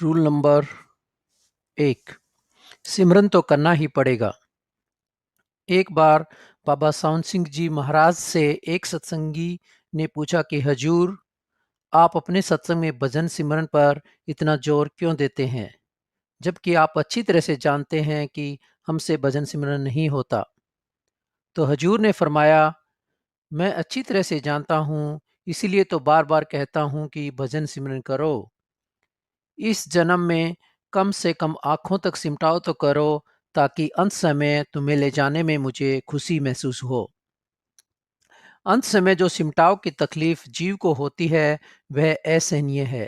Rule number 1। सिमरन तो करना ही पड़ेगा। एक बार बाबा साउंड सिंह जी महाराज से एक सत्संगी ने पूछा कि हजूर, आप अपने सत्संग में भजन सिमरन पर इतना जोर क्यों देते हैं, जबकि आप अच्छी तरह से जानते हैं कि हमसे भजन सिमरन नहीं होता। तो हजूर ने फरमाया, मैं अच्छी तरह से जानता हूँ, इसीलिए तो बार बार कहता हूँ कि भजन सिमरन करो। इस जन्म में कम से कम आंखों तक सिमटाओ तो करो, ताकि अंत समय तुम्हें ले जाने में मुझे खुशी महसूस हो। अंत समय जो सिमटाव की तकलीफ जीव को होती है वह असहनीय है,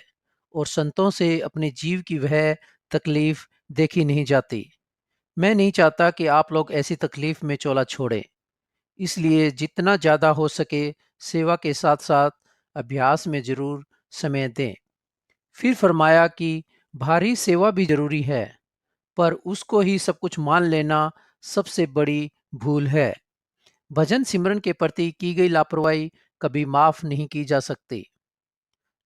और संतों से अपने जीव की वह तकलीफ देखी नहीं जाती। मैं नहीं चाहता कि आप लोग ऐसी तकलीफ में चोला छोड़ें, इसलिए जितना ज़्यादा हो सके सेवा के साथ साथ अभ्यास में ज़रूर समय दें। फिर फरमाया कि भारी सेवा भी जरूरी है, पर उसको ही सब कुछ मान लेना सबसे बड़ी भूल है। भजन सिमरन के प्रति की गई लापरवाही कभी माफ नहीं की जा सकती।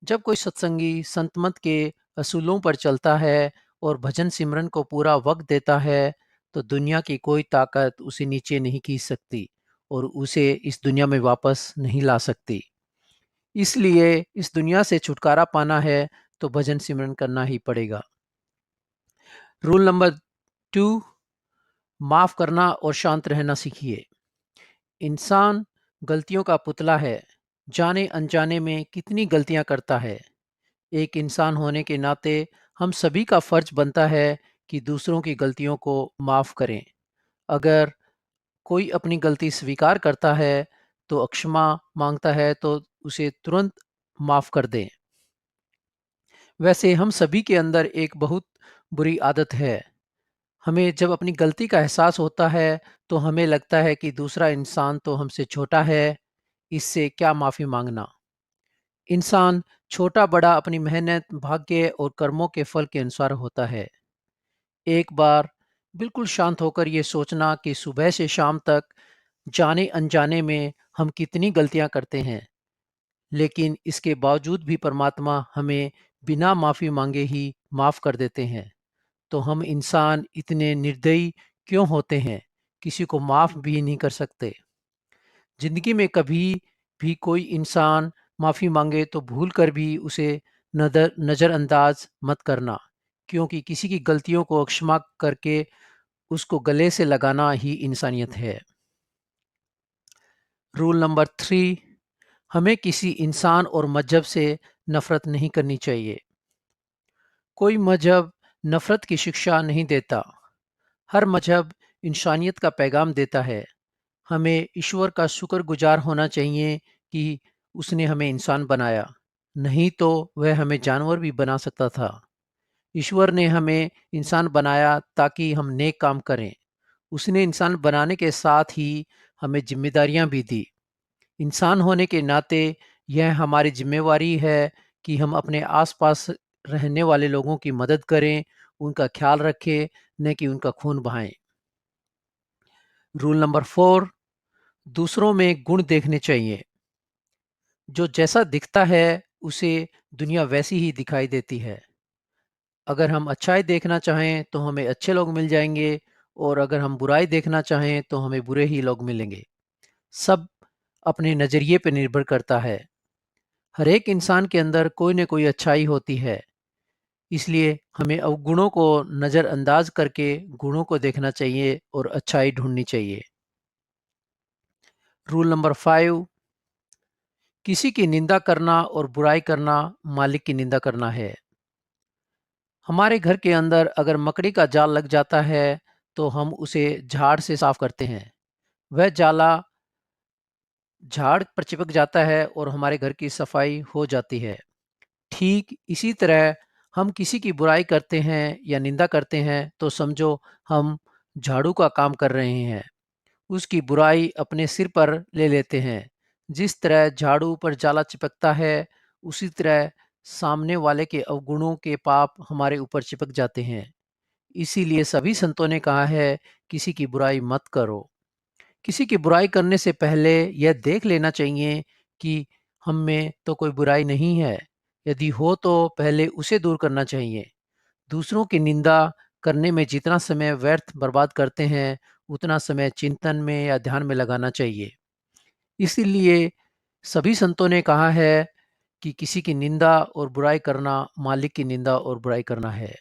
जब कोई सत्संगी संतमत के असूलों पर चलता है और भजन सिमरन को पूरा वक्त देता है, तो दुनिया की कोई ताकत उसे नीचे नहीं खींच सकती और उसे इस दुनिया में वापस नहीं ला सकती। इसलिए इस दुनिया से छुटकारा पाना है तो भजन सिमरन करना ही पड़ेगा। Rule number 2। माफ करना और शांत रहना सीखिए। इंसान गलतियों का पुतला है, जाने अनजाने में कितनी गलतियां करता है। एक इंसान होने के नाते हम सभी का फर्ज बनता है कि दूसरों की गलतियों को माफ करें। अगर कोई अपनी गलती स्वीकार करता है तो क्षमा मांगता है तो उसे तुरंत माफ कर दें। वैसे हम सभी के अंदर एक बहुत बुरी आदत है। हमें जब अपनी गलती का एहसास होता है तो हमें लगता है कि दूसरा इंसान तो हमसे छोटा है, इससे क्या माफ़ी मांगना। इंसान छोटा बड़ा अपनी मेहनत, भाग्य और कर्मों के फल के अनुसार होता है। एक बार बिल्कुल शांत होकर ये सोचना कि सुबह से शाम तक जाने अनजाने में हम कितनी गलतियां करते हैं, लेकिन इसके बावजूद भी परमात्मा हमें बिना माफ़ी मांगे ही माफ़ कर देते हैं। तो हम इंसान इतने निर्दयी क्यों होते हैं, किसी को माफ भी नहीं कर सकते। जिंदगी में कभी भी कोई इंसान माफी मांगे तो भूल कर भी उसे नजरअंदाज मत करना, क्योंकि किसी की गलतियों को क्षमा करके उसको गले से लगाना ही इंसानियत है। Rule number 3। हमें किसी इंसान और मजहब से नफरत नहीं करनी चाहिए। कोई मजहब नफरत की शिक्षा नहीं देता। हर मजहब इंसानियत का पैगाम देता है। हमें ईश्वर का शुक्रगुजार होना चाहिए कि उसने हमें इंसान बनाया, नहीं तो वह हमें जानवर भी बना सकता था। ईश्वर ने हमें इंसान बनाया ताकि हम नेक काम करें। उसने इंसान बनाने के साथ ही हमें जिम्मेदारियां भी दी। इंसान होने के नाते यह हमारी जिम्मेवारी है कि हम अपने आसपास रहने वाले लोगों की मदद करें, उनका ख्याल रखें, न कि उनका खून बहाएं। Rule number 4। दूसरों में गुण देखने चाहिए। जो जैसा दिखता है उसे दुनिया वैसी ही दिखाई देती है। अगर हम अच्छाई देखना चाहें तो हमें अच्छे लोग मिल जाएंगे, और अगर हम बुराई देखना चाहें तो हमें बुरे ही लोग मिलेंगे। सब अपने नज़रिए पर निर्भर करता है। हर एक इंसान के अंदर कोई न कोई अच्छाई होती है, इसलिए हमें अवगुणों को नज़रअंदाज करके गुणों को देखना चाहिए और अच्छाई ढूंढनी चाहिए। Rule number 5। किसी की निंदा करना और बुराई करना मालिक की निंदा करना है। हमारे घर के अंदर अगर मकड़ी का जाल लग जाता है तो हम उसे झाड़ से साफ करते हैं। वह जाला झाड़ पर चिपक जाता है और हमारे घर की सफाई हो जाती है। ठीक इसी तरह हम किसी की बुराई करते हैं या निंदा करते हैं तो समझो हम झाड़ू का काम कर रहे हैं, उसकी बुराई अपने सिर पर ले लेते हैं। जिस तरह झाड़ू पर जाला चिपकता है, उसी तरह सामने वाले के अवगुणों के पाप हमारे ऊपर चिपक जाते हैं। इसीलिए सभी संतों ने कहा है, किसी की बुराई मत करो। किसी की बुराई करने से पहले यह देख लेना चाहिए कि हम में तो कोई बुराई नहीं है। यदि हो तो पहले उसे दूर करना चाहिए। दूसरों की निंदा करने में जितना समय व्यर्थ बर्बाद करते हैं, उतना समय चिंतन में या ध्यान में लगाना चाहिए। इसीलिए सभी संतों ने कहा है कि किसी की निंदा और बुराई करना मालिक की निंदा और बुराई करना है।